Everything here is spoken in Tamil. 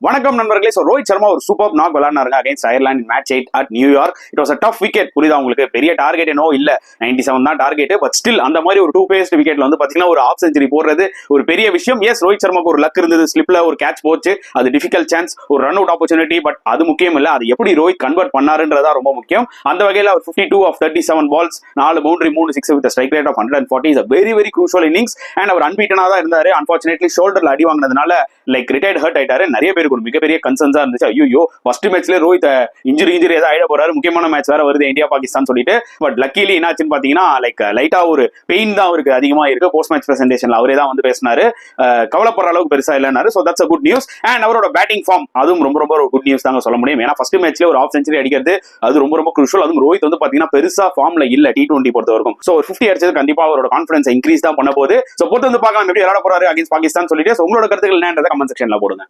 வணக்கம் நண்பர்களே. ரோஹித் சர்மா ஒரு சூப்பர் நாக் விளையாடுறாங்க against Ireland match 8 at New York. It was a tough wicket. புரியுதா உங்களுக்கு? பெரிய டார்கெட் என்னோ இல்ல, 97 தான் டார்கெட். பட் ஸ்டில் அந்த மாதிரி ஒரு 2 பேஸ்ட் விக்கெட்ல வந்து பாத்தீங்கன்னா ஒரு ஆஃப் செஞ்சுரி போடுறது ஒரு பெரிய விஷயம். எஸ், ரோஹித் சர்மாக்கு ஒரு லக் இருந்தது, ஸ்லிப்ல ஒரு கேட்ச் போச்சு, அது டிஃபிகல்ட் சான்ஸ், ஒரு ரன் அவுட் ஆப்பர்ச்சுனிட்டி. பட் அது முக்கியம் இல்ல, அது எப்படி ரோஹித் கன்வெர்ட் பண்ணாருன்றதா ரொம்ப முக்கியம். அந்த வகையில் அவர் 52 of 37 balls, 4 boundary 3 6 with strike rate of 140 is a very very crucial innings. And அவர் அன்பீட்டனா தான் இருந்தாரு. அன்பார்ச்சுனேட்லி ஷோல்டர்ல அடி வாங்கினதுனால லைக் ரிட்டையர்ட் ஹர்ட் ஆயிட்டாரு. நிறைய பேருக்கு ஒரு மிகப்பெரிய கன்சர்ன்ஸா இருந்துச்சு. ஐயோ, ஃபர்ஸ்ட் மேட்ச்ல ரோஹித் இன்ஜுரி ஏதாவது ஆயிட போறாரு, முக்கியமான மேட்ச் வேற வருது இந்தியா பாகிஸ்தான் சொல்லிட்டு. பட் லக்கிலி என்னாச்சுன்னு பாத்தீங்கன்னா லைக் லைட்டா ஒரு பெயின் தான் அவருக்கு அதிகமா இருக்கு. போஸ்ட் மேட்ச் பிரசன்டேஷன்ல அவரே தான் வந்து பேசினாரு, கவலைப்படுற அளவுக்கு பெருசா இல்லைனாரு. So that's a good news. And அவரோட பேட்டிங் ஃபார்ம் அதுவும் ரொம்ப ரொம்ப ஒரு குட் நியூஸ் தாங்க சொல்ல முடியும். ஏன்னா ஃபர்ஸ்ட் மேட்ச்ல ஒரு ஆஃப் செஞ்சுரி அடிக்கிறது அது ரொம்ப ரொம்ப குரூஷியல். அதுவும் ரோஹித் வந்து பாத்தீங்கன்னா பெருசா ஃபார்ம்ல இல்ல T20 பொறுத்த வரைக்கும். சோ ஒரு 50 அடிச்சது கண்டிப்பா அவரோட கான்ஃபிடன்ஸ் இன்க்ரீஸ் தான் பண்ண போகுது. சோ பொறுத்து வந்து பார்க்கலாம் எப்படி விளையாட போறாரு அகைன்ஸ்ட் பாகிஸ்தான் சொல்லிட்டு. உங்களோட கருத்துக்கள் என்னன்றதை கமெண்ட் செக்ஷன்ல போடுங்க.